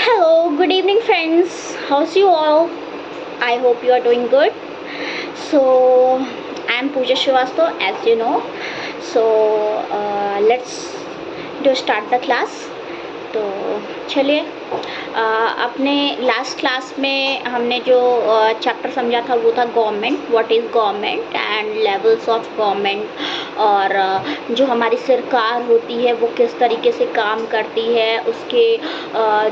Hello, good evening, friends. How's you all? I hope you are doing good. So, I'm Pooja Srivastav, as you know. So, let's do start the class. तो चलिए, अपने last class में हमने जो chapter समझा था वो था government, what is government and levels of government, और जो हमारी सरकार होती है वो किस तरीके से काम करती है, उसके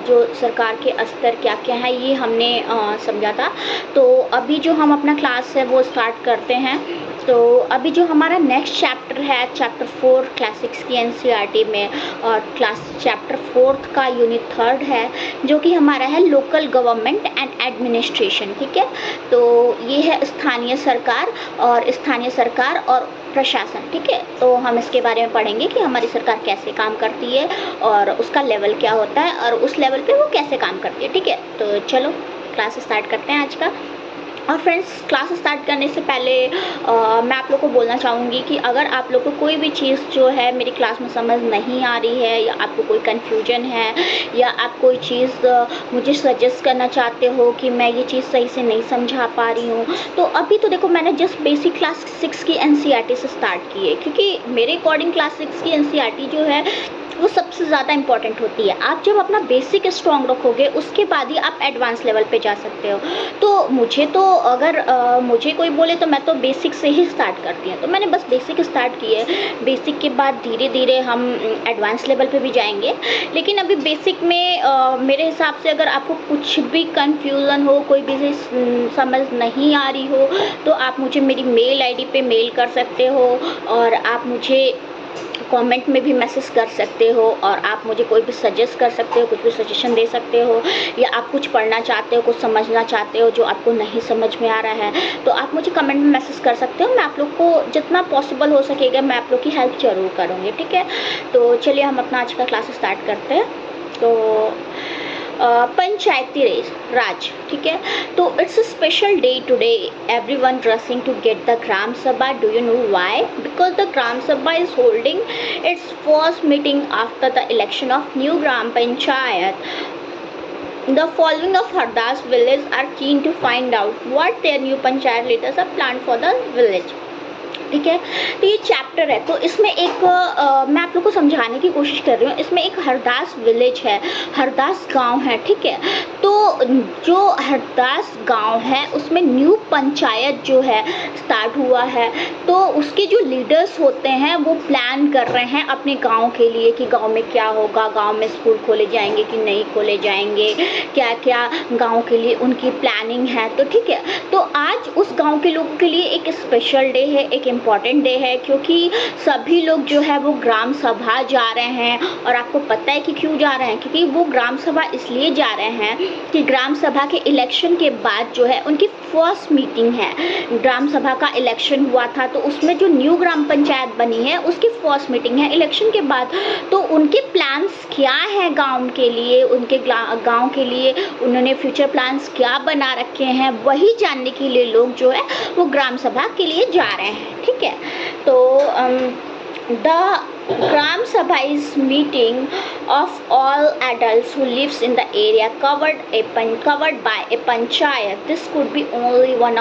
जो सरकार के स्तर क्या क्या है, ये हमने समझा था। तो अभी जो हम अपना क्लास है वो स्टार्ट करते हैं। तो अभी जो हमारा नेक्स्ट चैप्टर है, चैप्टर 4 क्लासिक्स की एनसीईआरटी में, और चैप्टर 4 का यूनिट 3 है, जो कि हमारा है लोकल गवर्नमेंट एंड एडमिनिस्ट्रेशन। ठीक है, तो ये है स्थानीय सरकार और प्रशासन। ठीक है, तो हम इसके बारे में पढ़ेंगे कि हमारी सरकार कैसे काम करती है और उसका लेवल क्या होता है और उस लेवल पे वो कैसे काम करती है। ठीक है, तो चलो क्लास स्टार्ट करते हैं आज का। और फ्रेंड्स, क्लास स्टार्ट करने से पहले मैं आप लोग को बोलना चाहूँगी कि अगर आप लोग को कोई भी चीज़ जो है मेरी क्लास में समझ नहीं आ रही है, या आपको कोई कन्फ्यूजन है, या आप कोई चीज़ मुझे सजेस्ट करना चाहते हो कि मैं ये चीज़ सही से नहीं समझा पा रही हूँ, तो अभी तो देखो, मैंने जस्ट बेसिक क्लास 6 की एनसीईआरटी से स्टार्ट की है, क्योंकि मेरे अकॉर्डिंग क्लास 6 की एनसीईआरटी जो है वो सबसे ज़्यादा इंपॉर्टेंट होती है। आप जब अपना बेसिक स्ट्रॉन्ग रखोगे उसके बाद ही आप एडवांस लेवल पे जा सकते हो। तो मुझे तो अगर मुझे कोई बोले तो मैं तो बेसिक से ही स्टार्ट करती हूँ, तो मैंने बस बेसिक स्टार्ट की है। बेसिक के बाद धीरे धीरे हम एडवांस लेवल पे भी जाएंगे, लेकिन अभी बेसिक में मेरे हिसाब से अगर आपको कुछ भी कन्फ्यूज़न हो, कोई भी चीज़ समझ नहीं आ रही हो, तो आप मुझे मेरी मेल आईडी पे मेल कर सकते हो, और आप मुझे कमेंट में भी मैसेज कर सकते हो, और आप मुझे कोई भी सजेस्ट कर सकते हो, कुछ भी सजेशन दे सकते हो, या आप कुछ पढ़ना चाहते हो, कुछ समझना चाहते हो जो आपको नहीं समझ में आ रहा है, तो आप मुझे कमेंट में मैसेज कर सकते हो। मैं आप लोग को जितना पॉसिबल हो सकेगा मैं आप लोग की हेल्प ज़रूर करूँगी। ठीक है, तो चलिए हम अपना आज का क्लास स्टार्ट करते हैं। तो पंचायती राज, ठीक है, तो it's a special day today, everyone rushing to get the gram sabha. Do you know why? Because the gram sabha is holding its first meeting after the election of new Gram Panchayat. The following of Hardas village are keen to find out what their new panchayat leaders have planned for the village. ठीक है, तो ये chapter है, तो इसमें एक मैं आप लोग को समझाने की कोशिश कर रही हूँ। इसमें एक हरदास विलेज है, हरदास गांव है। ठीक है, तो जो हरदास गांव है उसमें न्यू पंचायत जो है स्टार्ट हुआ है, तो उसके जो लीडर्स होते हैं वो प्लान कर रहे हैं अपने गांव के लिए कि गांव में क्या होगा, गांव में स्कूल खोले जाएंगे कि नहीं खोले जाएंगे, क्या क्या गांव के लिए उनकी प्लानिंग है। तो ठीक है, तो आज उस गांव के लोगों के लिए एक स्पेशल डे है, एक इम्पॉर्टेंट डे है, क्योंकि सभी लोग जो है वो ग्राम सभा जा रहे हैं। और आपको पता है कि क्यों जा रहे हैं? क्योंकि वो ग्राम सभा इसलिए जा रहे हैं कि ग्राम सभा के इलेक्शन के बाद जो है उनकी फर्स्ट मीटिंग है। ग्राम सभा का इलेक्शन हुआ था, तो उसमें जो न्यू ग्राम पंचायत बनी है उसकी फर्स्ट मीटिंग है इलेक्शन के बाद। तो उनके प्लान्स क्या है गांव के लिए, उनके गांव के लिए उन्होंने फ्यूचर प्लान्स क्या बना रखे हैं, वही जानने के लिए लोग जो है वो ग्राम सभा के लिए जा रहे हैं। ठीक है, तो the Gram Sabha is meeting of all adults who lives in the area covered by a panchayat. This could be only one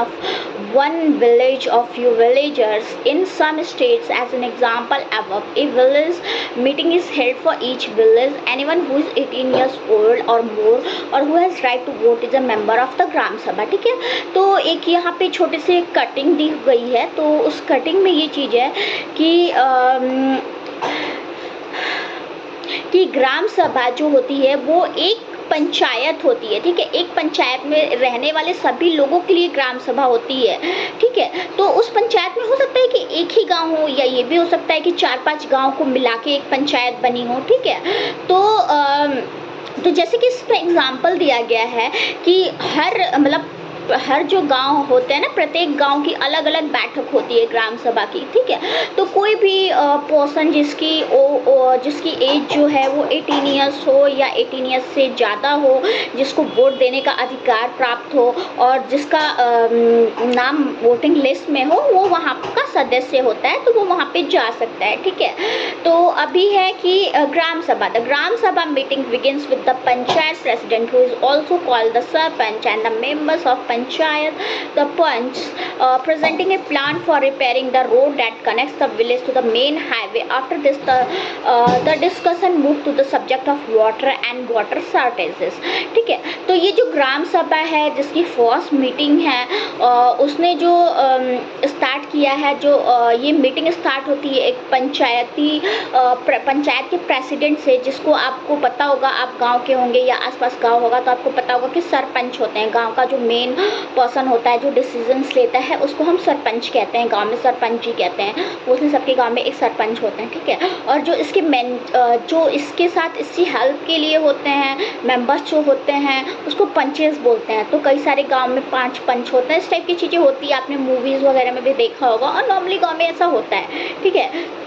village or few villagers in some states. As an example above, a village meeting is held for each village. Anyone who is 18 years old or more or who has right to vote is a member of the Gram Sabha. ठीक है, तो एक यहाँ पे छोटे से cutting दी गई है, तो उस कटिंग में ये चीज़ है कि ग्राम सभा जो होती है वो एक पंचायत होती है। ठीक है, एक पंचायत में रहने वाले सभी लोगों के लिए ग्राम सभा होती है। ठीक है, तो उस पंचायत में हो सकता है कि एक ही गांव हो, या ये भी हो सकता है कि 4-5 गांव को मिला के एक पंचायत बनी हो। ठीक है, तो जैसे कि इसमें एग्जाम्पल दिया गया है कि हर मतलब हर जो गांव होते हैं ना, प्रत्येक गांव की अलग अलग बैठक होती है ग्राम सभा की, ठीक है। तो कोई भी पर्सन जिसकी एज जो है वो 18 ईयर्स हो या 18 ईयर्स से ज़्यादा हो, जिसको वोट देने का अधिकार प्राप्त हो और जिसका नाम वोटिंग लिस्ट में हो, वो वहाँ का सदस्य होता है, तो वो वहाँ पे जा सकता है, ठीक है। तो अभी है कि ग्राम सभा, the gram sabha meeting begins with the panchayat president who is also called the sarpanch and the members of panchayat, the panch presenting a plan for repairing the road that connects the village to the main highway. After this, the discussion moved to the subject of water and water shortages, ठीक है। तो ये जो ग्राम सभा है जिसकी first meeting है, उसने जो स्टार्ट किया है, जो ये मीटिंग स्टार्ट होती है एक पंचायत के प्रेसिडेंट से, जिसको आपको पता होगा, आप गांव के होंगे या आसपास गांव होगा तो आपको पता होगा कि सरपंच होते हैं, गांव का जो मेन पर्सन होता है जो डिसीजंस लेता है उसको हम सरपंच कहते हैं, गांव में सरपंच जी कहते हैं। उसमें सबके गांव में एक सरपंच होते हैं, ठीक है। और जो इसके जो इसके साथ इसकी हेल्प के लिए होते हैं, मेंबर्स जो होते हैं उसको पंचेस बोलते हैं। तो कई सारे गांव में 5 पंच होते हैं, इस टाइप की चीज़ें होती है, आपने मूवीज़ वगैरह में भी देखा होगा और नॉर्मली गाँव में ऐसा होता है, ठीक है।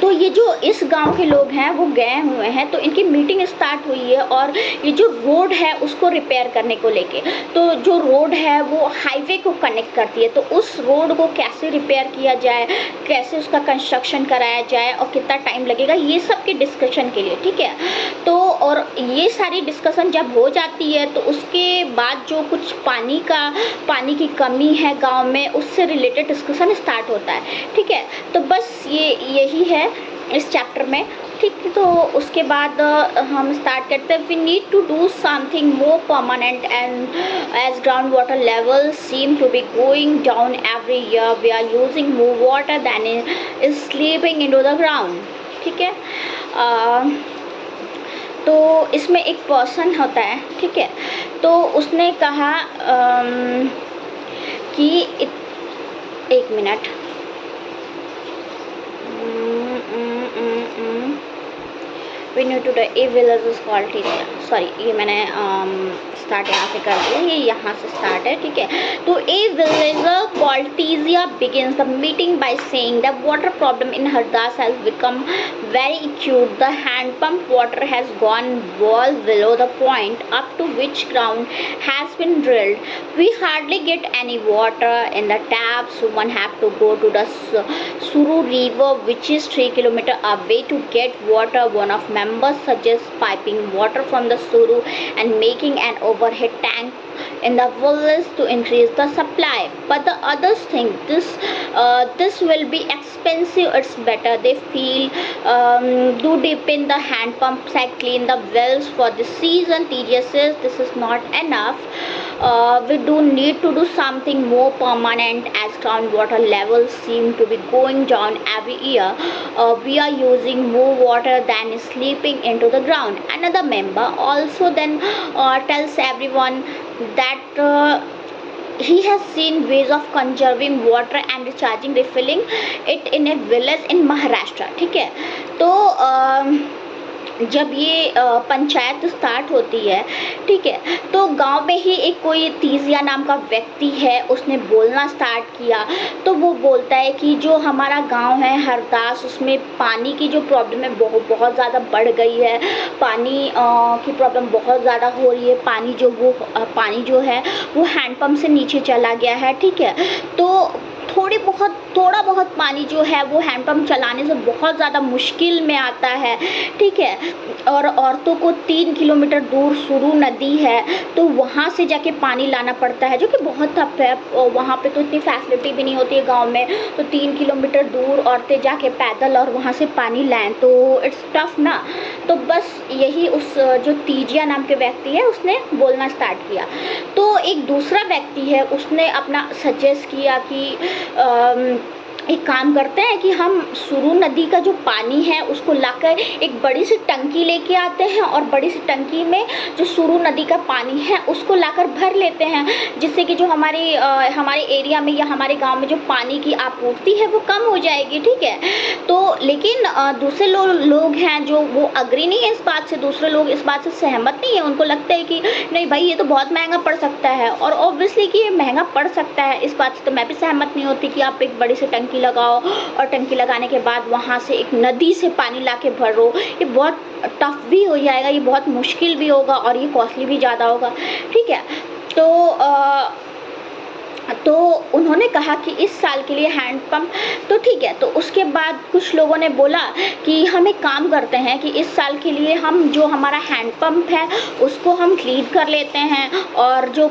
तो ये जो इस गांव के लोग हैं वो गए हुए हैं, तो इनकी मीटिंग स्टार्ट हुई है और ये जो रोड है उसको रिपेयर करने को लेके। तो जो रोड है वो हाईवे को कनेक्ट करती है, तो उस रोड को कैसे रिपेयर किया जाए, कैसे उसका कंस्ट्रक्शन कराया जाए और कितना टाइम लगेगा, ये सब के डिस्कशन के लिए, ठीक है। तो और ये सारी डिस्कशन जब हो जाती है तो उसके बाद जो कुछ पानी की कमी है गाँव में, उससे रिलेटेड डिस्कशन स्टार्ट होता है, ठीक है। तो बस यही है इस चैप्टर में, ठीक। तो उसके बाद हम स्टार्ट करते हैं। We need to do something more permanent and as ground water level seem to be going down every year, we are using more water than is seeping into the ground, ठीक है। तो इसमें एक person होता है, ठीक है। तो उसने कहा कि एक minute, we need to do a villages called Tijia, sorry ये मैंने स्टार्ट यहाँ से कर दिया, ये यहाँ से स्टार्ट है, ठीक है। तो a villager called Tijia begins the meeting by saying the water problem in Hardas has become very acute. The hand pump water has gone well below the point up to which ground has been drilled. We hardly get any water in the taps. One have to go to the Suru river, which is 3 kilometers away, to get water. One of members suggests piping water from the Suru and making an overhead tank in the village to increase the supply, but the others think this will be expensive. It's better they feel do deepen the hand pumps and clean the wells for the season. TJ says this is not enough. We do need to do something more permanent as groundwater levels seem to be going down every year. We are using more water than is sleeping into the ground. Another member also then tells everyone that he has seen ways of conserving water and recharging, refilling it in a village in Maharashtra, ठीक है। तो जब ये panchayat start होती है, ठीक है, तो गांव में ही एक कोई तीजिया नाम का व्यक्ति है, उसने बोलना स्टार्ट किया। तो वो बोलता है कि जो हमारा गांव है हरदास, उसमें पानी की जो प्रॉब्लम है बहुत ज़्यादा बढ़ गई है, पानी की प्रॉब्लम बहुत ज़्यादा हो रही है, पानी जो है वो हैंडपम्प से नीचे चला गया है, ठीक है। तो थोड़ा बहुत पानी जो है वो हैंडपम्प चलाने से बहुत ज़्यादा मुश्किल में आता है, ठीक है। और औरतों को 3 किलोमीटर दूर सुरू नदी है, तो वहाँ से जाके पानी लाना पड़ता है, जो कि बहुत टफ है। वहाँ पे तो इतनी फैसिलिटी भी नहीं होती है गांव में, तो 3 किलोमीटर दूर औरतें जाके पैदल और वहाँ से पानी लाएं, तो इट्स टफ ना। तो बस यही उस जो तीजिया नाम के व्यक्ति है उसने बोलना स्टार्ट किया। तो एक दूसरा व्यक्ति है, उसने अपना सजेस्ट किया कि एक काम करते हैं कि हम सुरू नदी का जो पानी है उसको लाकर एक बड़ी सी टंकी लेके आते हैं और बड़ी सी टंकी में जो सुरू नदी का पानी है उसको लाकर भर लेते हैं, जिससे कि जो हमारे एरिया में या हमारे गांव में जो पानी की आपूर्ति है वो कम हो जाएगी। ठीक है, तो लेकिन दूसरे लोग हैं जो वो अग्री नहीं है इस बात से, दूसरे लोग इस बात से सहमत नहीं है। उनको लगता है कि नहीं भाई ये तो बहुत महंगा पड़ सकता है, और ऑब्वियसली कि ये महंगा पड़ सकता है इस बात से तो मैं भी सहमत नहीं होती कि आप एक बड़ी सी टंकी लगाओ और टंकी लगाने के बाद वहाँ से एक नदी से पानी लाके भरो। ये बहुत टफ भी हो जाएगा, ये बहुत मुश्किल भी होगा और ये कॉस्टली भी ज़्यादा होगा। ठीक है, तो उन्होंने कहा कि इस साल के लिए हैंडपम्प, तो ठीक है। तो उसके बाद कुछ लोगों ने बोला कि हम एक काम करते हैं कि इस साल के लिए हम जो हमारा हैंडपम्प है उसको हम क्लीन कर लेते हैं, और जो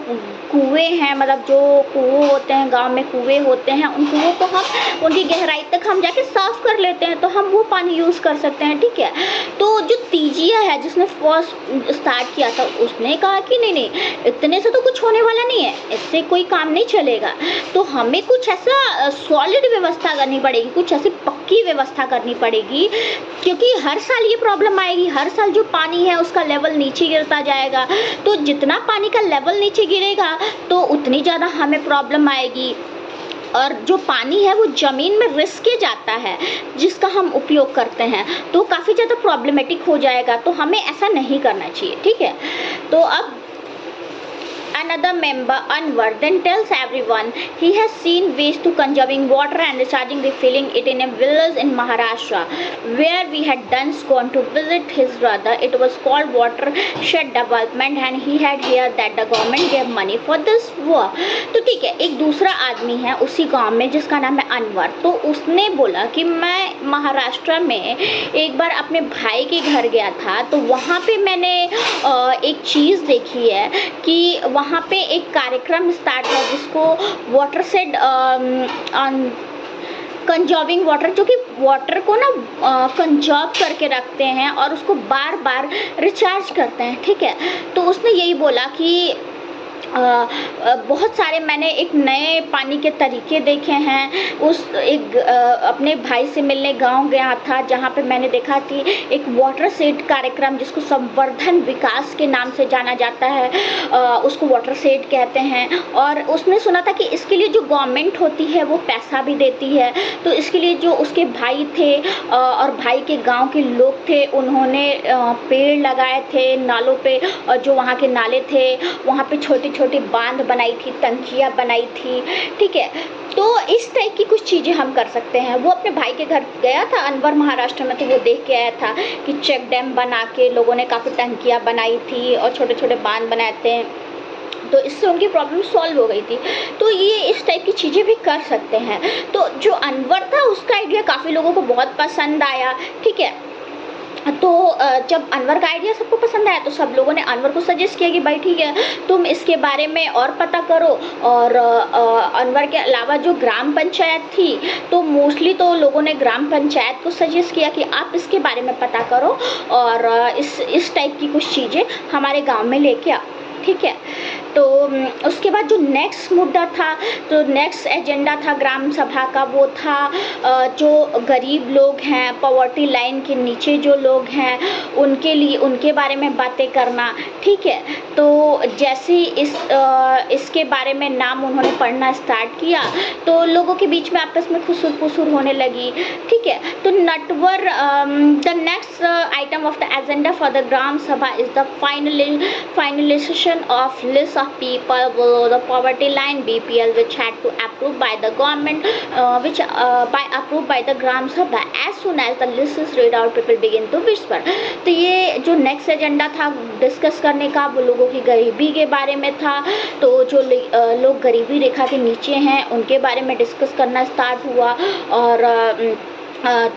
कुएं हैं, मतलब जो कुएं होते हैं गांव में, कुएं होते हैं, उन कुओं को हम उनकी गहराई तक हम जाके साफ कर लेते हैं, तो हम वो पानी यूज़ कर सकते हैं। ठीक है, तो जो तीजिया है जिसने फर्स्ट स्टार्ट किया था उसने कहा कि नहीं इतने से तो कुछ होने वाला नहीं है, इससे कोई काम नहीं चलेगा, तो हमें कुछ ऐसा सॉलिड व्यवस्था करनी पड़ेगी, कुछ ऐसी पक्की व्यवस्था करनी पड़ेगी, क्योंकि हर साल ये प्रॉब्लम आएगी, हर साल जो पानी है उसका लेवल नीचे गिरता जाएगा, तो जितना पानी का लेवल नीचे गिरेगा तो उतनी ज़्यादा हमें प्रॉब्लम आएगी, और जो पानी है वो ज़मीन में रिस के जाता है जिसका हम उपयोग करते हैं, तो काफ़ी ज़्यादा प्रॉब्लमेटिक हो जाएगा, तो हमें ऐसा नहीं करना चाहिए। ठीक है, तो अब another member, Anwar, then tells everyone he has seen ways to conserving water and recharging, refilling it in a village in Maharashtra where we had once gone to visit his brother. It was called watershed development and he had heard that the government gave money for this work. तो ठीक है, एक दूसरा आदमी है उसी गांव में जिसका नाम है अनवर, तो उसने बोला कि मैं महाराष्ट्र में एक बार अपने भाई के घर गया था, तो वहाँ पे मैंने एक चीज़ देखी है कि वहाँ पे एक कार्यक्रम स्टार्ट है जिसको वाटर सेड कंजर्विंग वाटर, जो कि वाटर को ना कंजर्व करके रखते हैं और उसको बार बार रिचार्ज करते हैं। ठीक है, तो उसने यही बोला कि बहुत सारे मैंने एक नए पानी के तरीके देखे हैं। अपने भाई से मिलने गांव गया था जहां पे मैंने देखा कि एक वाटर सेड कार्यक्रम जिसको संवर्धन विकास के नाम से जाना जाता है, उसको वाटर सेड कहते हैं, और उसने सुना था कि इसके लिए जो गवर्नमेंट होती है वो पैसा भी देती है, तो इसके लिए जो उसके भाई थे और भाई के गांव के लोग थे उन्होंने पेड़ लगाए थे नालों पे, और जो वहाँ के नाले थे वहाँ पे छोटी छोटी बांध बनाई थी, टंकियाँ बनाई थी। ठीक है, तो इस टाइप की कुछ चीज़ें हम कर सकते हैं। वो अपने भाई के घर गया था अनवर महाराष्ट्र में, तो वो देख के आया था कि चेक डैम बना के लोगों ने काफ़ी टंकियाँ बनाई थी और छोटे छोटे बांध बनाए थे, तो इससे उनकी प्रॉब्लम सॉल्व हो गई थी। तो ये इस टाइप की चीज़ें भी कर सकते हैं। तो जो अनवर था उसका आइडिया काफ़ी लोगों को बहुत पसंद आया। ठीक है, तो जब अनवर का आइडिया सबको पसंद आया तो सब लोगों ने अनवर को सजेस्ट किया कि भाई ठीक है तुम इसके बारे में और पता करो। और अनवर के अलावा जो ग्राम पंचायत थी, तो मोस्टली तो लोगों ने ग्राम पंचायत को सजेस्ट किया कि आप इसके बारे में पता करो और इस टाइप की कुछ चीज़ें हमारे गांव में लेके आओ। ठीक है, तो उसके बाद जो नेक्स्ट मुद्दा था, तो नेक्स्ट एजेंडा था ग्राम सभा का, वो था जो गरीब लोग हैं, पॉवर्टी लाइन के नीचे जो लोग हैं, उनके लिए उनके बारे में बातें करना। ठीक है, तो जैसे इसके बारे में नाम उन्होंने पढ़ना स्टार्ट किया तो लोगों के बीच में आपस में खुसुर पुसुर होने लगी। ठीक है, तो Natwar the next item of the agenda for the gram sabha is the finalization of list of people below the poverty line BPL, which had to approved by the government, approved by the Gram Sabha. As soon as the list is read out, people begin to whisper. तो ये जो next agenda था discuss करने का वो लोगों की गरीबी के बारे में था। तो जो लोग गरीबी रेखा के नीचे हैं उनके बारे में डिस्कस करना स्टार्ट हुआ, और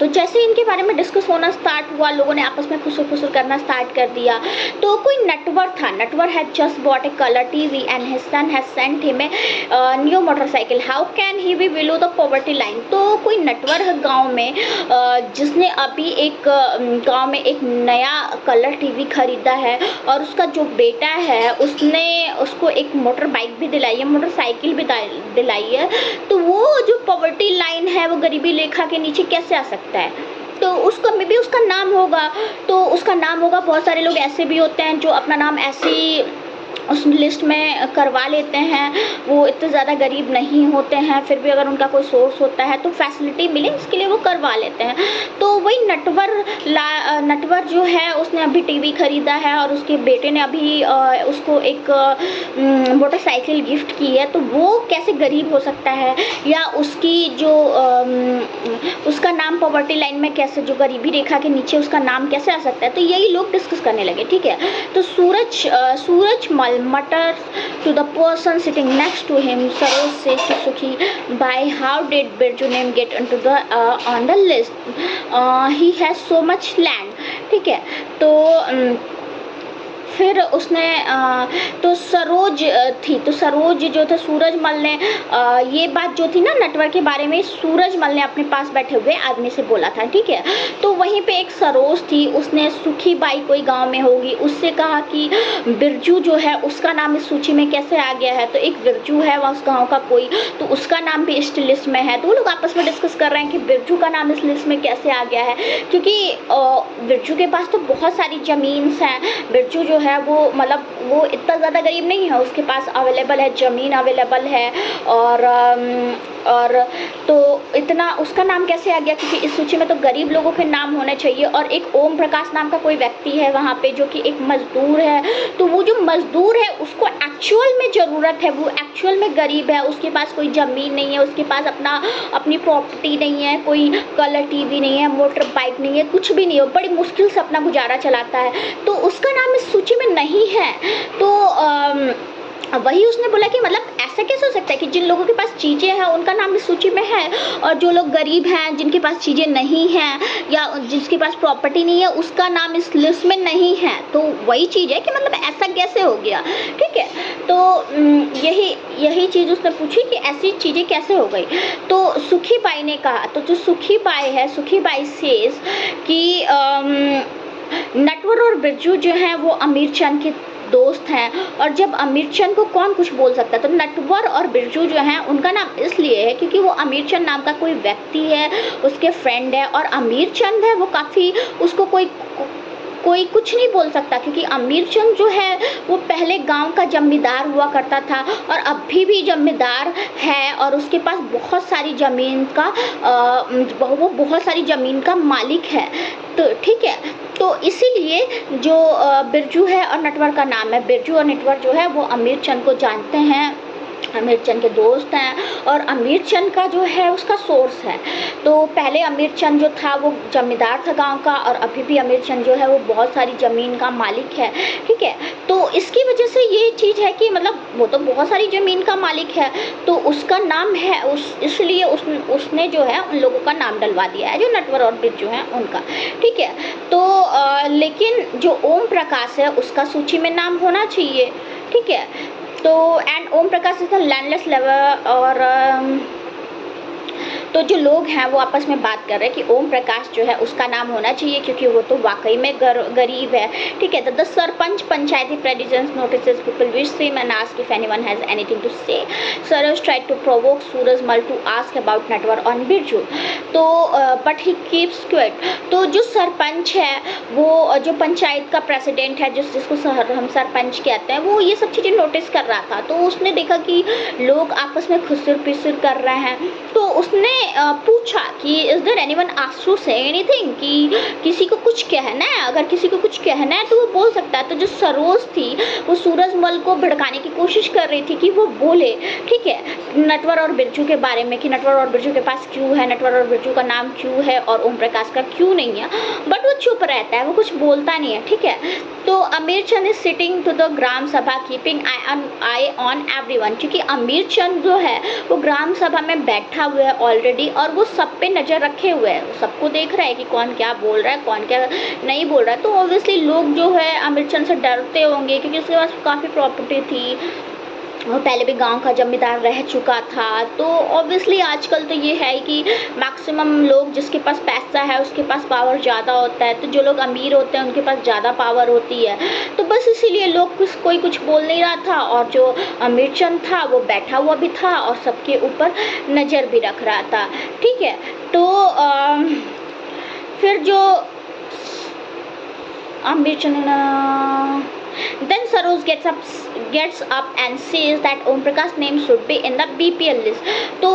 तो जैसे इनके बारे में डिस्कस होना स्टार्ट हुआ, लोगों ने आपस में खुसर-फुसर करना स्टार्ट कर दिया। तो कोई नटवर था, Natwar had just bought A colour TV and his son has sent him a new motorcycle, how can he be below the poverty line. तो कोई नटवर है गाँव में, जिसने अभी एक गाँव में एक नया कलर टीवी खरीदा है और उसका जो बेटा है उसने उसको एक मोटर बाइक भी दिलाई है, मोटरसाइकिल भी दिलाई है। तो वो जो पॉवर्टी लाइन है, वो गरीबी रेखा के नीचे कैसे आ सकता है। तो उसका मे बी उसका नाम होगा, तो उसका नाम होगा, बहुत सारे लोग ऐसे भी होते हैं जो अपना नाम ऐसे ही उस लिस्ट में करवा लेते हैं, वो इतने ज़्यादा गरीब नहीं होते हैं, फिर भी अगर उनका कोई सोर्स होता है तो फैसिलिटी मिले इसके लिए वो करवा लेते हैं। तो वही नटवर जो है उसने अभी टीवी खरीदा है और उसके बेटे ने अभी उसको एक मोटरसाइकिल गिफ्ट की है। तो वो कैसे गरीब हो सकता है, या उसकी जो उसका नाम पॉवर्टी लाइन में कैसे, जो गरीबी रेखा के नीचे उसका नाम कैसे आ सकता है। तो यही लोग डिस्कस करने लगे, ठीक है। तो सूरज मल mutters to the person sitting next to him. Saroj says to Sukhi, "By how did Birju name get into the on the list? He has so much land." ठीक है। तो फिर उसने तो सरोज थी, तो सरोज जो थे, सूरजमल ने ये बात जो थी ना नटवर के बारे में, सूरजमल ने अपने पास बैठे हुए आदमी से बोला था, ठीक है। तो वहीं पे एक सरोज थी, उसने सुखी बाई कोई गांव में होगी, उससे कहा कि बिरजू जो है उसका नाम इस सूची में कैसे आ गया है। तो एक बिरजू है वहाँ उस गाँव का कोई, तो उसका नाम भी इस लिस्ट में है। तो वो लोग आपस में डिस्कस कर रहे हैं कि बिरजू का नाम इस लिस्ट में कैसे आ गया है, क्योंकि बिरजू के पास तो बहुत सारी ज़मीन हैं। बिरजू जो है वो मतलब वो इतना ज़्यादा गरीब नहीं है, उसके पास अवेलेबल है, ज़मीन अवेलेबल है, और तो इतना उसका नाम कैसे आ गया, क्योंकि इस सूची में तो गरीब लोगों के नाम होने चाहिए। और एक ओम प्रकाश नाम का कोई व्यक्ति है वहाँ पे जो कि एक मजदूर है, तो वो जो मजदूर है उसको एक्चुअल में ज़रूरत है, वो एक्चुअल में गरीब है, उसके पास कोई ज़मीन नहीं है, उसके पास अपनी प्रॉपर्टी नहीं है, कोई कलर टीवी नहीं है, मोटर बाइक नहीं है, कुछ भी नहीं है, बड़ी मुश्किल से अपना गुजारा चलाता है, तो उसका नाम इस सूची में नहीं है। तो वही उसने बोला कि मतलब ऐसा कैसे हो सकता है कि जिन लोगों के पास चीज़ें हैं उनका नाम इस सूची में है, और जो लोग गरीब हैं जिनके पास चीज़ें नहीं हैं या जिसके पास प्रॉपर्टी नहीं है उसका नाम इस लिस्ट में नहीं है। तो वही चीज़ है कि मतलब ऐसा कैसे हो गया, ठीक है। तो यही चीज़ उसने पूछी कि ऐसी चीज़ें कैसे हो गई। तो सुखी बाई ने कहा, तो जो सुखी बाई है, सुखी बाई सेज कि नटवर और बिरजू जो हैं वो अमीर चंद के दोस्त हैं, और जब अमीर चंद को कौन कुछ बोल सकता है, तो नटवर और बिरजू जो हैं उनका नाम इसलिए है क्योंकि वो अमीर चंद नाम का कोई व्यक्ति है, उसके फ्रेंड है, और अमीर चंद है वो काफ़ी, उसको कोई कुछ नहीं बोल सकता, क्योंकि अमीर चंद जो है वो पहले गांव का जमींदार हुआ करता था और अभी भी जमींदार है, और उसके पास बहुत सारी ज़मीन का वो बहुत सारी ज़मीन का मालिक है। तो ठीक है, तो इसीलिए जो बिरजू है और नटवर का नाम है, बिरजू और नटवर जो है वो अमीर चंद को जानते हैं, अमीर चंद के दोस्त हैं, और अमीर चंद का जो है उसका सोर्स है। तो पहले अमीर चंद जो था वो जमींदार था गांव का, और अभी भी अमीर चंद जो है वो बहुत सारी ज़मीन का मालिक है, ठीक है। तो इसकी वजह से ये चीज़ है कि मतलब वो तो बहुत सारी ज़मीन का मालिक है, तो उसका नाम है इसलिए उसने जो है उन लोगों का नाम डलवा दिया है, जो नटवर और बिरजू हैं उनका, ठीक है। तो लेकिन जो ओम प्रकाश है उसका सूची में नाम होना चाहिए, ठीक है। तो and Om Prakash is the landless लेवर, और तो जो लोग हैं वो आपस में बात कर रहे हैं कि ओम प्रकाश जो है उसका नाम होना चाहिए क्योंकि वो तो वाकई में गरीब है, ठीक है। The sarpanch panchayati president notices people wish him and ask if anyone has anything to say. Saroj tried to provoke Surajmal to ask about Natwar on Birju, तो बट ही कीप्स क्विट। तो जो सरपंच है, वो जो पंचायत का प्रेसिडेंट है, जिसको हम सरपंच कहते हैं, वो ये सब चीज़ें नोटिस कर रहा था। तो उसने देखा कि लोग आपस में खुसर पिसर कर रहे हैं, तो उसने पूछा कि is there anyone asked to say anything, कि किसी को कुछ कहना है, अगर किसी को कुछ कहना है तो वो बोल सकता है। तो जो सरोज थी वो सूरजमल को भड़काने की कोशिश कर रही थी कि वो बोले, ठीक है, नटवर और बिरजू के बारे में, कि नटवर और बिरजू के पास क्यों है, नटवर और बिरजू का नाम क्यों है और ओम प्रकाश का क्यों नहीं है, बट वो चुप रहता है, वो कुछ बोलता नहीं है, ठीक है। तो अमीर चंद is sitting to the gram सभा कीपिंग आई ऑन एवरीवन, क्योंकि अमीर चंद जो है वो ग्राम सभा में बैठा हुआ है ऑलरेडी, ऑलरेडी, और वो सब पे नज़र रखे हुए है, सबको देख रहा है कि कौन क्या बोल रहा है, कौन क्या नहीं बोल रहा है। तो ऑब्वियसली लोग जो है आमिर चंद से डरते होंगे, क्योंकि उसके पास काफ़ी प्रॉपर्टी थी, वो पहले भी गांव का जमींदार रह चुका था। तो ऑब्वियसली आजकल तो ये है कि मैक्सिमम लोग, जिसके पास पैसा है उसके पास पावर ज़्यादा होता है, तो जो लोग अमीर होते हैं उनके पास ज़्यादा पावर होती है। तो बस इसीलिए लोग कोई कुछ बोल नहीं रहा था, और जो आमिर चंद था वो बैठा हुआ भी था और सबके ऊपर नज़र भी रख रहा था, ठीक है। तो फिर जो आमिर चंद, then Saroj gets up and says that Om Prakash name should be in the BPL list। तो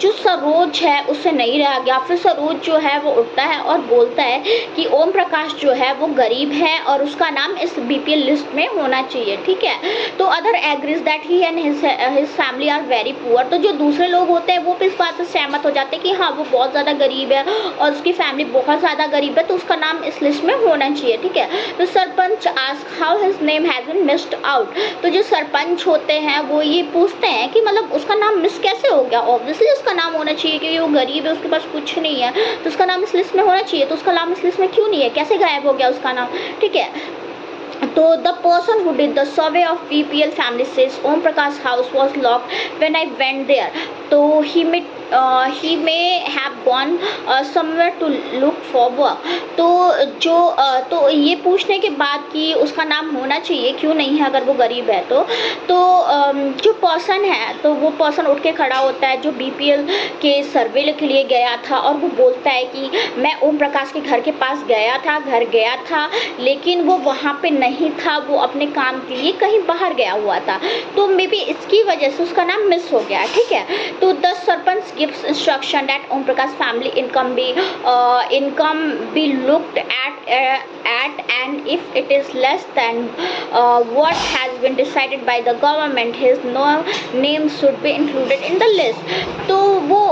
जो सरोज है उससे नहीं रहा गया, फिर सरोज जो है वो उठता है और बोलता है कि ओम प्रकाश जो है वो गरीब है और उसका नाम इस BPL लिस्ट में होना चाहिए, ठीक है। तो other agrees that he and his family are very poor. तो जो दूसरे लोग होते हैं वो भी इस बात से सहमत हो जाते हैं कि हाँ वो बहुत ज़्यादा गरीब है और उसकी फैमिली बहुत ज़्यादा गरीब है, तो उसका नाम इस लिस्ट में होना चाहिए, ठीक है। तो sarpanch ask how his name has been missed out. तो जो सरपंच होते हैं वो ये पूछते हैं कि मतलब उसका नाम मिस कैसे हो गया। ऑब्वियसली उसका नाम होना चाहिए क्योंकि वो गरीब है, उसके पास कुछ नहीं है, तो उसका नाम इस लिस्ट में होना चाहिए। तो उसका नाम इस लिस्ट में क्यों नहीं है, कैसे गायब हो गया उसका नाम, ठीक है। तो the person who did the survey of BPL family says Om Prakash house was locked when I went there. तो he may have gone somewhere to look for work। तो जो तो ये पूछने के बाद कि उसका नाम होना चाहिए क्यों नहीं है अगर वो गरीब है, तो जो पर्सन है तो वो पर्सन उठ के खड़ा होता है जो BPL के सर्वे के लिए गया था, और वो बोलता है कि मैं ओम प्रकाश के घर के पास घर गया था लेकिन वो वहाँ पे नहीं था, वो अपने काम के लिए कहीं बाहर गया हुआ था, तो मे बी इसकी वजह से उसका नाम मिस हो गया, ठीक है। तो the sarpanch gives instruction that Om Prakash family income be looked at and if it is less than what has been decided by the government, his name should be included in the list। तो वो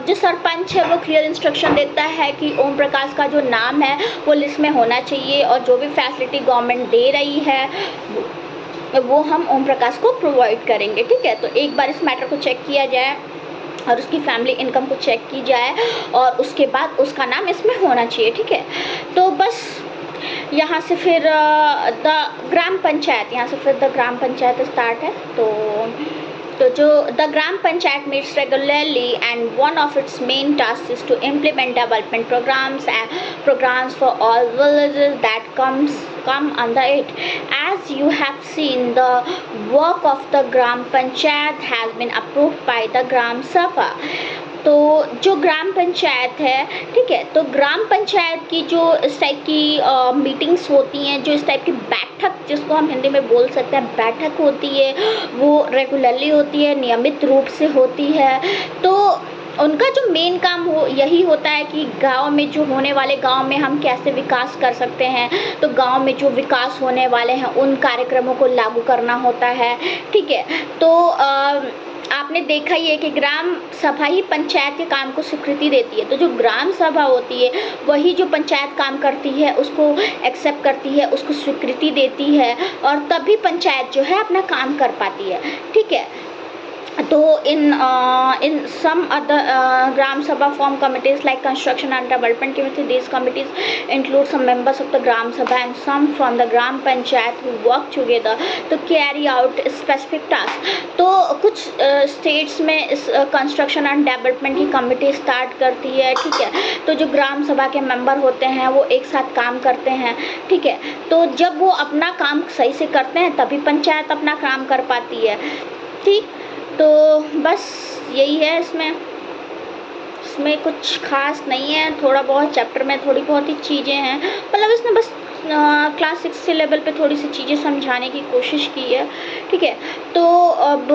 जो सरपंच है वो clear instruction देता है कि ओम प्रकाश का जो नाम है वो लिस्ट में होना चाहिए, और जो भी फैसिलिटी गवर्नमेंट दे रही है वो हम ओम प्रकाश को प्रोवाइड करेंगे, ठीक है। तो एक बार इस मैटर को चेक किया जाए और उसकी फैमिली इनकम को चेक की जाए और उसके बाद उसका नाम इसमें होना चाहिए, ठीक है। तो बस यहाँ से फिर द ग्राम पंचायत, यहाँ से फिर द ग्राम पंचायत स्टार्ट है। तो जो the gram panchayat meets regularly and one of its main tasks is to implement development programs for all villages that come under it। As you have seen, the work of the gram panchayat has been approved by the gram sabha। तो जो ग्राम पंचायत है, ठीक है, तो ग्राम पंचायत की जो इस type की मीटिंग्स होती हैं, जो इस टाइप की बैठक जिसको हम हिंदी में बोल सकते हैं बैठक होती है, वो रेगुलरली होती है, नियमित रूप से होती है। तो उनका जो मेन काम यही होता है कि गांव में जो होने वाले, गांव में हम कैसे विकास कर सकते हैं, तो गांव में जो विकास होने वाले हैं उन कार्यक्रमों को लागू करना होता है, ठीक है। तो आपने देखा ही है कि ग्राम सभा ही पंचायत के काम को स्वीकृति देती है। तो जो ग्राम सभा होती है वही जो पंचायत काम करती है उसको एक्सेप्ट करती है, उसको स्वीकृति देती है, और तभी पंचायत जो है अपना काम कर पाती है, ठीक है। तो in some other gram sabha form committees like construction and development committee। These committees include some members of the gram sabha and some from the gram panchayat who work together to carry out specific tasks। तो कुछ states में इस construction and development की committee start करती है, ठीक है। तो जो ग्राम सभा के मेंबर होते हैं वो एक साथ काम करते हैं, ठीक है। तो जब वो अपना काम सही से करते हैं तभी पंचायत अपना काम कर पाती है, ठीक। तो बस यही है, इसमें कुछ खास नहीं है, थोड़ा बहुत चैप्टर में थोड़ी बहुत ही चीज़ें हैं, मतलब इसने बस क्लास 6 से लेवल पे थोड़ी सी चीज़ें समझाने की कोशिश की है, ठीक है। तो अब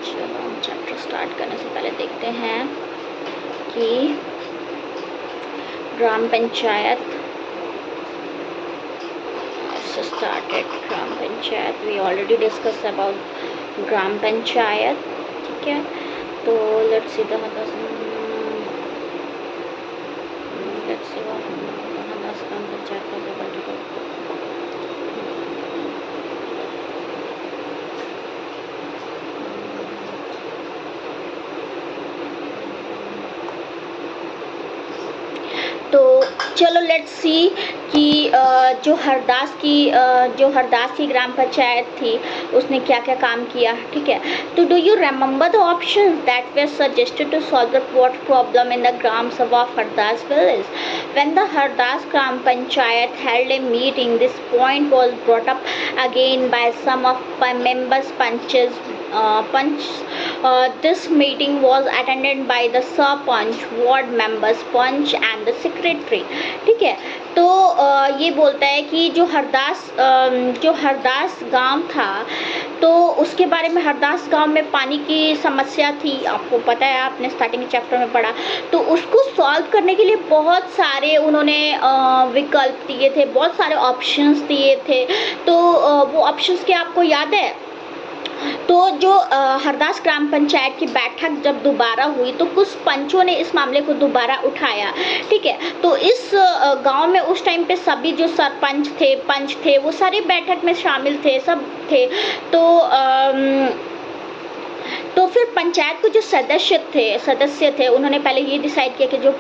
चलो चैप्टर स्टार्ट करने से पहले देखते हैं कि ग्राम panchayat started gram panchayat, we already discussed about gram panchayat, ठीक है। तो let's see the gram panchayat का चलो लेट्स सी कि जो हरदास की ग्राम पंचायत थी उसने क्या क्या काम किया, ठीक है। तो do you remember the options that were suggested to solve the water problem in the gram sabha of Hardas village? When the Hardas gram panchayat held a meeting, this point was brought up again by some of members punches. This meeting was attended by the sarpanch, ward members, panch and the secretary, ठीक है। तो ये बोलता है कि जो हरदास गांव था, तो उसके बारे में, हरदास गांव में पानी की समस्या थी, आपको पता है, आपने स्टार्टिंग चैप्टर में पढ़ा। तो उसको सॉल्व करने के लिए बहुत सारे उन्होंने विकल्प दिए थे, बहुत सारे ऑप्शंस दिए थे। तो वो ऑप्शंस क्या आपको याद है? तो जो हरदास ग्राम पंचायत की बैठक जब दोबारा हुई तो कुछ पंचों ने इस मामले को दोबारा उठाया, ठीक है। तो इस गांव में उस टाइम पे सभी जो सरपंच थे, पंच थे, वो सारे बैठक में शामिल थे, सब थे। तो फिर पंचायत को जो सदस्य थे उन्होंने पहले ये डिसाइड किया कि जो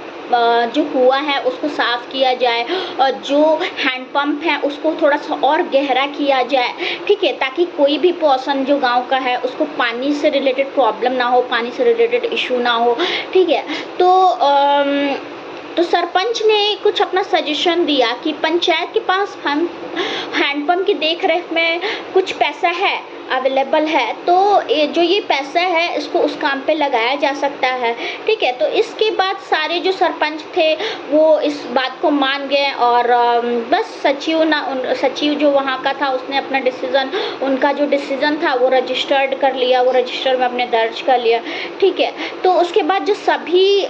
कुआं है उसको साफ़ किया जाए और जो हैंडपम्प है उसको थोड़ा सा और गहरा किया जाए, ठीक है, ताकि कोई भी पर्सन जो गांव का है उसको पानी से रिलेटेड प्रॉब्लम ना हो, पानी से रिलेटेड इशू ना हो, ठीक है। तो सरपंच ने कुछ अपना सजेशन दिया कि पंचायत के पास हम हैंडपम्प की देख रेख में कुछ पैसा है, अवेलेबल है, तो जो ये पैसा है इसको उस काम पे लगाया जा सकता है, ठीक है। तो इसके बाद सारे जो सरपंच थे वो इस बात को मान गए और बस सचिव जो वहाँ का था उसने अपना उनका जो डिसीजन था वो रजिस्टर्ड कर लिया, वो रजिस्टर में अपने दर्ज कर लिया, ठीक है। तो उसके बाद जो सभी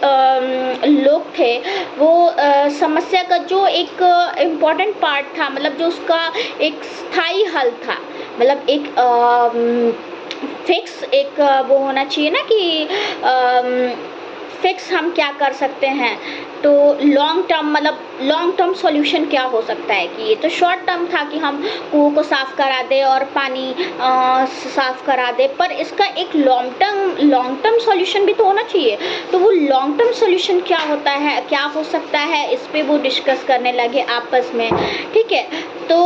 लोग थे वो समस्या का जो एक इम्पॉर्टेंट पार्ट था, मतलब जो उसका एक स्थायी हल था, मतलब एक फिक्स एक वो होना चाहिए ना कि फिक्स हम क्या कर सकते हैं। तो लॉन्ग टर्म सॉल्यूशन क्या हो सकता है कि ये तो शॉर्ट टर्म था कि हम कुओं को साफ़ करा दे और पानी साफ़ करा दे, पर इसका एक लॉन्ग टर्म सॉल्यूशन भी तो होना चाहिए। तो वो लॉन्ग टर्म सॉल्यूशन क्या होता है, क्या हो सकता है, इस पे वो डिस्कस करने लगे आपस में, ठीक है। तो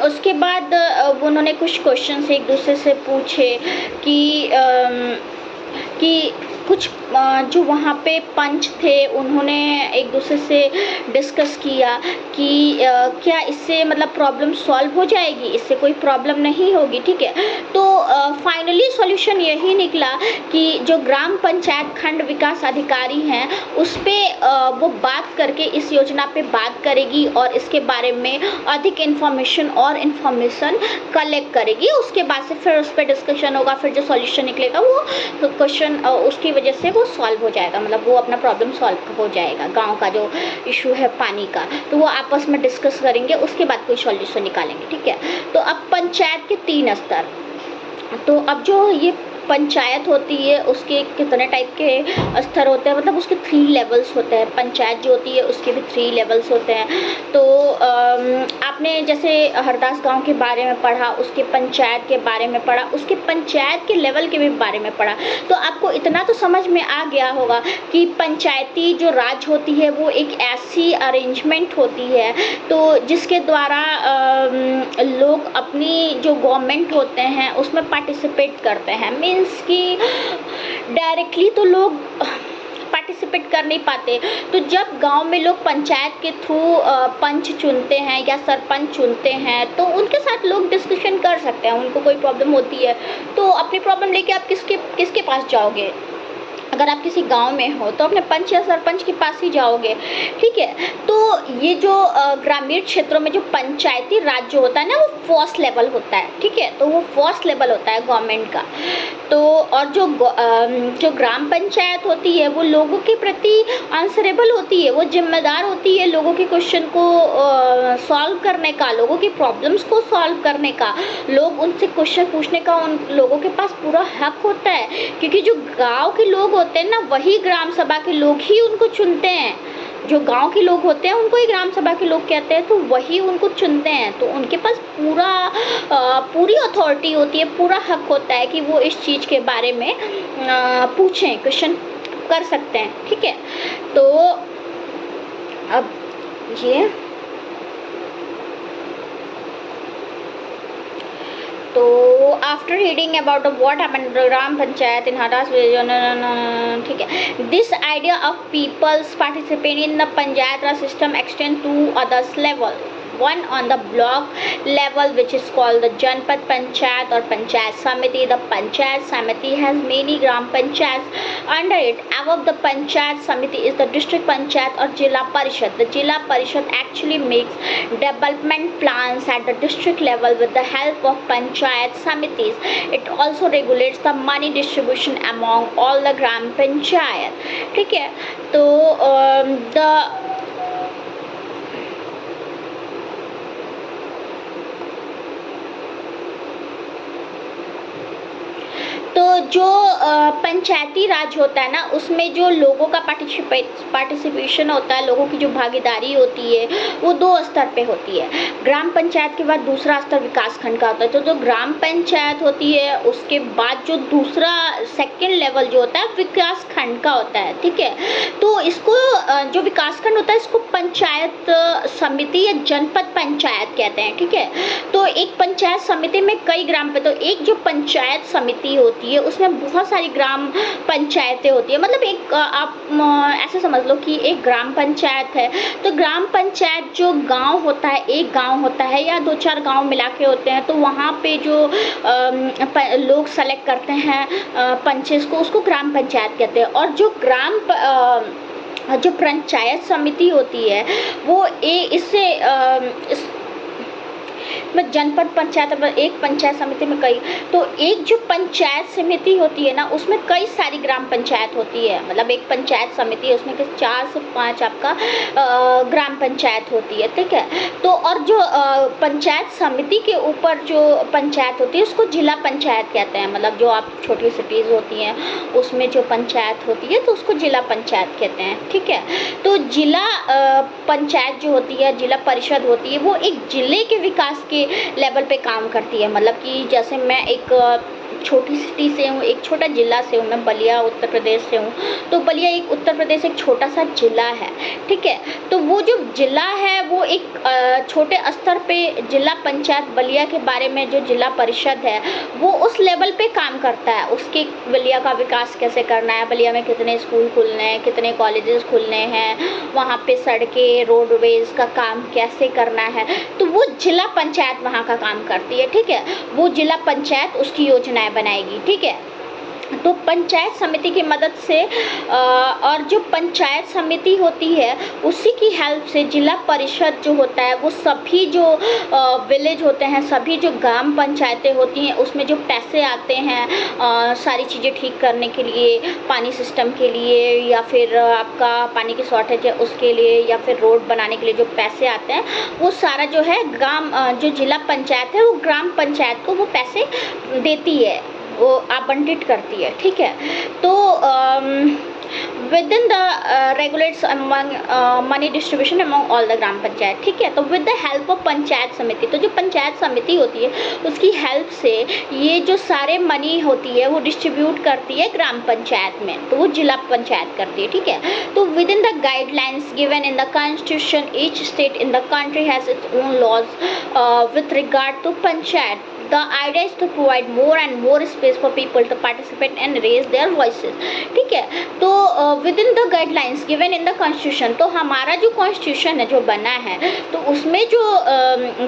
उसके बाद उन्होंने कुछ क्वेश्चंस एक दूसरे से पूछे कि कुछ जो वहाँ पे पंच थे उन्होंने एक दूसरे से डिस्कस किया कि क्या इससे मतलब प्रॉब्लम सॉल्व हो जाएगी, इससे कोई प्रॉब्लम नहीं होगी, ठीक है। तो फाइनली सॉल्यूशन यही निकला कि जो ग्राम पंचायत खंड विकास अधिकारी हैं उस पे वो बात करके इस योजना पे बात करेगी और इसके बारे में अधिक इन्फॉर्मेशन कलेक्ट करेगी। उसके बाद से फिर उस पर डिस्कशन होगा, फिर जो सॉल्यूशन निकलेगा वो क्वेश्चन उसकी वजह से वो सॉल्व हो जाएगा, मतलब वो अपना प्रॉब्लम सॉल्व हो जाएगा। गांव का जो इशू है पानी का, तो वो आपस में डिस्कस करेंगे, उसके बाद कोई सॉल्यूशन निकालेंगे, ठीक है। तो अब पंचायत के 3 स्तर, तो अब जो ये पंचायत होती है उसके कितने टाइप के स्तर होते हैं, मतलब उसके 3 लेवल्स होते हैं। पंचायत जो होती है उसके भी 3 लेवल्स होते हैं। तो आपने जैसे हरदास गांव के बारे में पढ़ा, उसके पंचायत के बारे में पढ़ा, उसके पंचायत के लेवल के भी बारे में पढ़ा, तो आपको इतना तो समझ में आ गया होगा कि पंचायती जो राज होती है वो एक ऐसी अरेंजमेंट होती है तो जिसके द्वारा लोग अपनी जो गवर्नमेंट होते हैं उसमें पार्टिसिपेट करते हैं। मीन्स कि डायरेक्टली तो लोग पार्टिसिपेट कर नहीं पाते, तो जब गांव में लोग पंचायत के थ्रू पंच चुनते हैं या सरपंच चुनते हैं तो उनके साथ लोग डिस्कशन कर सकते हैं। उनको कोई प्रॉब्लम होती है तो अपनी प्रॉब्लम लेके आप किसके पास जाओगे? अगर आप किसी गांव में हो तो अपने पंच या सरपंच के पास ही जाओगे, ठीक है। तो ये जो ग्रामीण क्षेत्रों में जो पंचायती राज जो होता है ना वो फर्स्ट लेवल होता है, ठीक है। तो वो फर्स्ट लेवल होता है गवर्नमेंट का। तो और जो ग्राम पंचायत होती है वो लोगों के प्रति आंसरेबल होती है, वो जिम्मेदार होती है लोगों के क्वेश्चन को सॉल्व करने का, लोगों की प्रॉब्लम्स को सॉल्व करने का, लोग उनसे क्वेश्चन पूछने का उन लोगों के पास पूरा हक होता है, क्योंकि जो गाँव के लोग होते हैं ना वही ग्राम सभा के लोग ही उनको चुनते हैं। जो गांव के लोग होते हैं उनको ही ग्राम सभा के लोग कहते हैं, तो वही उनको चुनते हैं। तो उनके पास पूरी अथॉरिटी होती है, पूरा हक होता है कि वो इस चीज़ के बारे में पूछें, क्वेश्चन कर सकते हैं, ठीक है। तो अब कीजिए। तो after reading about what happened gram panchayat in Haras, ठीक है, this idea of peoples participate in the panchayat raj system extend to others level, one on the block level which is called the Janpad Panchayat or Panchayat Samiti. The Panchayat Samiti has many gram panchayats under it. Above the Panchayat Samiti is the district panchayat or Jilla Parishad. The Jilla Parishad actually makes development plans at the district level with the help of Panchayat Samitis. It also regulates the money distribution among all the gram panchayat. ठीक है, तो the तो जो पंचायती राज होता है ना, उसमें जो लोगों का पार्टिसिपेशन होता है, लोगों की जो भागीदारी होती है, वो 2 स्तर पे होती है। ग्राम पंचायत के बाद दूसरा स्तर विकास खंड का होता है। तो जो ग्राम पंचायत होती है, उसके बाद जो दूसरा सेकेंड लेवल जो होता है विकास खंड का होता है। ठीक है, तो इसको जो विकास खंड होता है इसको पंचायत समिति या जनपद पंचायत कहते हैं। ठीक है, तो एक पंचायत समिति में कई ग्राम, तो एक जो पंचायत समिति होती है उसमें बहुत सारी ग्राम पंचायतें होती है। मतलब एक आप ऐसे समझ लो कि एक ग्राम पंचायत है, तो ग्राम पंचायत जो गांव होता है, एक गांव होता है या 2-4 गांव मिला के होते हैं, तो वहाँ पे जो लोग सेलेक्ट करते हैं पंचेस को, उसको ग्राम पंचायत कहते हैं। और जो जो पंचायत समिति होती है वो जनपद पंचायत, एक पंचायत समिति में कई, तो एक जो पंचायत समिति होती है ना, उसमें कई सारी ग्राम पंचायत होती है। मतलब एक पंचायत समिति है, उसमें 4 से 5 आपका ग्राम पंचायत होती है। ठीक है, तो और जो पंचायत समिति के ऊपर जो पंचायत होती है उसको जिला पंचायत कहते हैं। मतलब जो आप छोटी सिटीज़ होती हैं उसमें जो पंचायत होती है तो उसको जिला पंचायत कहते हैं। ठीक है, तो जिला पंचायत जो होती है, जिला परिषद होती है, वो एक जिले के विकास के लेवल पे काम करती है। मतलब कि जैसे मैं एक छोटी सिटी से हूँ, एक छोटा ज़िला से हूँ, मैं बलिया उत्तर प्रदेश से हूँ, तो बलिया एक उत्तर प्रदेश एक छोटा सा ज़िला है। ठीक है, तो वो जो ज़िला है वो एक छोटे स्तर पे जिला पंचायत बलिया के बारे में, जो जिला परिषद है वो उस लेवल पे काम करता है। उसके बलिया का विकास कैसे करना है, बलिया में कितने स्कूल खुलने हैं, कितने कॉलेजेस खुलने हैं, वहाँ पे सड़कें रोडवेज का काम कैसे करना है, तो वो जिला पंचायत वहाँ का काम करती है। ठीक है, वो जिला पंचायत उसकी योजनाएं बनाएगी। ठीक है, तो पंचायत समिति की मदद से और जो पंचायत समिति होती है उसी की हेल्प से जिला परिषद जो होता है वो सभी जो विलेज होते हैं, सभी जो ग्राम पंचायतें होती हैं उसमें जो पैसे आते हैं सारी चीज़ें ठीक करने के लिए, पानी सिस्टम के लिए, या फिर आपका पानी की शॉर्टेज है उसके लिए, या फिर रोड बनाने के लिए जो पैसे आते हैं, वो सारा जो है जो जिला पंचायत है वो ग्राम पंचायत को वो पैसे देती है, वो आवंटित करती है। ठीक है, तो within the regulates among money distribution among all the ग्राम पंचायत। ठीक है, तो with the help of panchayat समिति, तो जो पंचायत समिति होती है उसकी हेल्प से ये जो सारे मनी होती है वो डिस्ट्रीब्यूट करती है ग्राम पंचायत में, तो वो जिला पंचायत करती है। ठीक है, तो within the guidelines given in the constitution, each state in the country has its own laws with regard to panchayat. The idea is to provide more and more space for people to participate and raise their voices। ठीक है, तो within the guidelines given in the constitution, तो हमारा जो constitution है जो बना है तो उसमें जो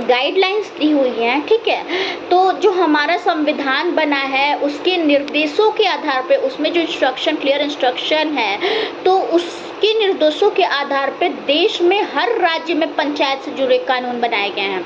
गाइडलाइंस दी हुई हैं, ठीक है, तो जो हमारा संविधान बना है उसके निर्देशों के आधार पे, उसमें जो इंस्ट्रक्शन, क्लियर इंस्ट्रक्शन है, तो उसके निर्देशों के आधार पे देश में हर राज्य में पंचायत से जुड़े कानून बनाए गए हैं।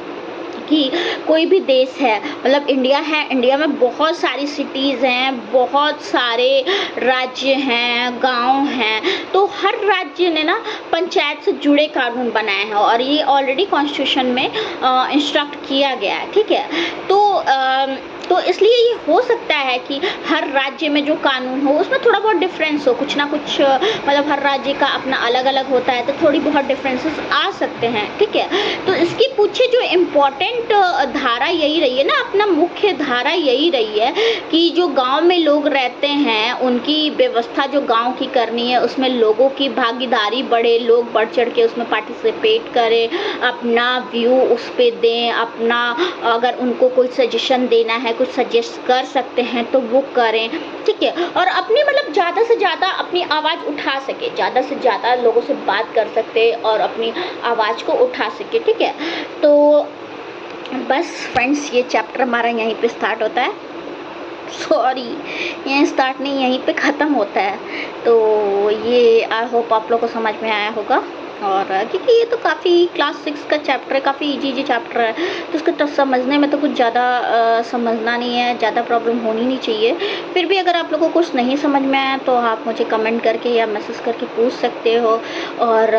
कि कोई भी देश है, मतलब इंडिया है, इंडिया में बहुत सारी सिटीज़ हैं, बहुत सारे राज्य हैं, गांव हैं, तो हर राज्य ने ना पंचायत से जुड़े कानून बनाए हैं और ये ऑलरेडी कॉन्स्टिट्यूशन में इंस्ट्रक्ट किया गया है। ठीक है, तो तो इसलिए ये हो सकता है कि हर राज्य में जो कानून हो उसमें थोड़ा बहुत डिफरेंस हो, कुछ ना कुछ मतलब हर राज्य का अपना अलग अलग होता है, तो थोड़ी बहुत डिफरेंसेस आ सकते हैं, ठीक है। तो इसके पीछे जो इम्पोर्टेंट धारा यही रही है ना, अपना मुख्य धारा यही रही है कि जो गांव में लोग रहते हैं उनकी व्यवस्था जो गांव की करनी है, उसमें लोगों की भागीदारी बढ़े, लोग बढ़ चढ़ के उसमें पार्टिसिपेट करें, अपना व्यू उस पर दें, अपना अगर उनको कोई सजेशन देना है, कुछ सजेस्ट कर सकते हैं तो वो करें, ठीक है। और अपनी मतलब ज़्यादा से ज़्यादा अपनी आवाज़ उठा सके, ज़्यादा से ज़्यादा लोगों से बात कर सकते और अपनी आवाज़ को उठा सके, ठीक है। तो बस फ्रेंड्स, ये चैप्टर हमारा यहीं पे स्टार्ट होता है, सॉरी यहीं स्टार्ट नहीं, यहीं पे ख़त्म होता है। तो ये आई होप आप लोग को समझ में आया होगा। और क्योंकि ये तो काफ़ी क्लास 6 का चैप्टर है, काफ़ी इजी चैप्टर है, तो उसको तो समझने में तो कुछ ज़्यादा समझना नहीं है, ज़्यादा प्रॉब्लम होनी नहीं चाहिए। फिर भी अगर आप लोगों को कुछ नहीं समझ में आया तो आप मुझे कमेंट करके या मैसेज करके पूछ सकते हो। और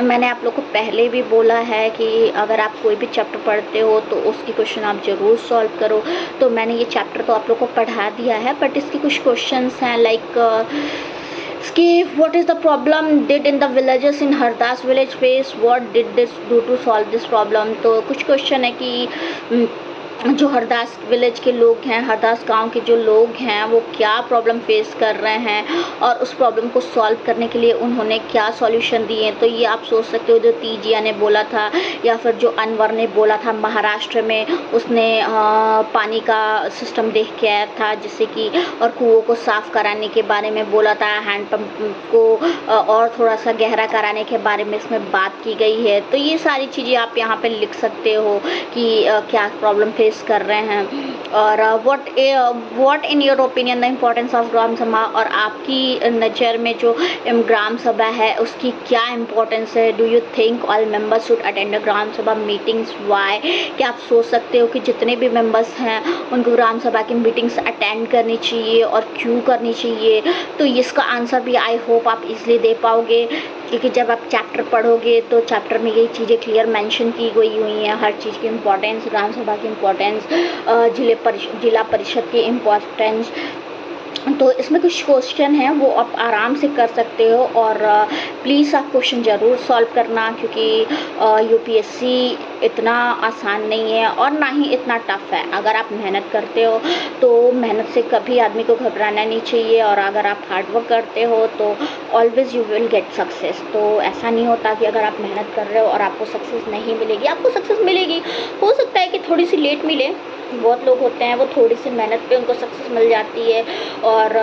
मैंने आप लोग को पहले भी बोला है कि अगर आप कोई भी चैप्टर पढ़ते हो तो उसकी क्वेश्चन आप ज़रूर सॉल्व करो। तो मैंने ये चैप्टर तो आप लोग को पढ़ा दिया है, बट इसकी कुछ क्वेश्चंस हैं लाइक कि what is the problem did in the villages in Hardas village face, what did this do to solve this problem। तो कुछ क्वेश्चन है कि जो हरदास विलेज के लोग हैं, हरदास गांव के जो लोग हैं, वो क्या प्रॉब्लम फेस कर रहे हैं और उस प्रॉब्लम को सॉल्व करने के लिए उन्होंने क्या सॉल्यूशन दिए। तो ये आप सोच सकते हो, जो तीजिया ने बोला था या फिर जो अनवर ने बोला था महाराष्ट्र में, उसने पानी का सिस्टम देख के आया था जिससे कि, और कुओं को साफ़ कराने के बारे में बोला था, हैंडपम्प को और थोड़ा सा गहरा कराने के बारे में इसमें बात की गई है। तो ये सारी चीज़ें आप यहाँ पर लिख सकते हो कि क्या प्रॉब्लम फेस कर रहे हैं। और what in your opinion the importance of gram sabha, और आपकी नज़र में जो ग्राम सभा है उसकी क्या इम्पोर्टेंस है। Do you think all members should attend gram sabha meetings, Y. क्या आप सोच सकते हो कि जितने भी मेंबर्स हैं उनको ग्राम सभा की मीटिंग्स अटेंड करनी चाहिए और क्यों करनी चाहिए। तो इसका आंसर भी आई होप आप इजली दे पाओगे, क्योंकि जब आप चैप्टर पढ़ोगे तो चैप्टर में यही चीज़ें क्लियर मेंशन की गई हुई हैं, हर चीज़ की इम्पोर्टेंस, ग्राम सभा की इम्पोर्टेंस, जिला परिषद की इम्पोर्टेंस। तो इसमें कुछ क्वेश्चन हैं वो आप आराम से कर सकते हो। और प्लीज़ आप क्वेश्चन ज़रूर सॉल्व करना, क्योंकि यूपीएससी इतना आसान नहीं है और ना ही इतना टफ है। अगर आप मेहनत करते हो तो मेहनत से कभी आदमी को घबराना नहीं चाहिए, और अगर आप हार्ड वर्क करते हो तो always you will get success. तो ऐसा नहीं होता कि अगर आप मेहनत कर रहे हो और आपको सक्सेस नहीं मिलेगी, आपको सक्सेस मिलेगी। हो सकता है कि थोड़ी सी लेट मिले, बहुत लोग होते हैं वो थोड़ी सी मेहनत पे उनको सक्सेस मिल जाती है। और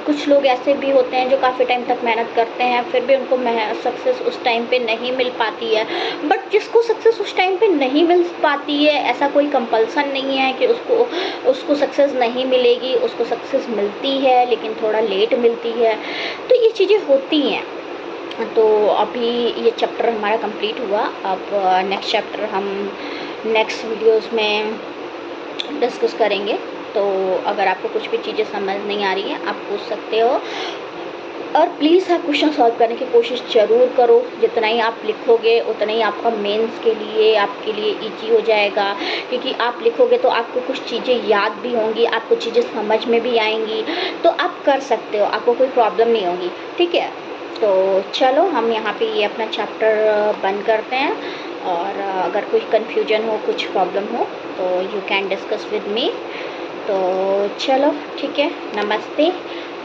कुछ लोग ऐसे भी होते हैं जो काफ़ी टाइम तक मेहनत करते हैं फिर भी उनको सक्सेस उस टाइम पे नहीं मिल पाती है। बट जिसको सक्सेस उस टाइम पे नहीं मिल पाती है, ऐसा कोई कंपल्सन नहीं है कि उसको सक्सेस नहीं मिलेगी, उसको सक्सेस मिलती है लेकिन थोड़ा लेट मिलती है। तो ये चीज़ें होती हैं। तो अभी ये चैप्टर हमारा कंप्लीट हुआ। अब नेक्स्ट चैप्टर हम नेक्स्ट वीडियोस में डिस्कस करेंगे। तो अगर आपको कुछ भी चीज़ें समझ नहीं आ रही हैं आप पूछ सकते हो, और प्लीज़ आप क्वेश्चन सॉल्व करने की कोशिश ज़रूर करो। जितना ही आप लिखोगे उतना ही आपका मेंस के लिए आपके लिए ईजी हो जाएगा, क्योंकि आप लिखोगे तो आपको कुछ चीज़ें याद भी होंगी, आपको चीज़ें समझ में भी आएंगी, तो आप कर सकते हो, आपको कोई प्रॉब्लम नहीं होगी, ठीक है। तो चलो हम यहाँ पे ये अपना चैप्टर बंद करते हैं। और अगर कोई कन्फ्यूजन हो, कुछ प्रॉब्लम हो तो you can discuss with me. तो चलो ठीक है, नमस्ते,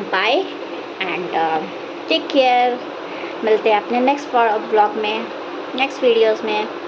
बाय एंड टेक केयर। मिलते हैं अपने नेक्स्ट ब्लॉग में, नेक्स्ट वीडियोस में।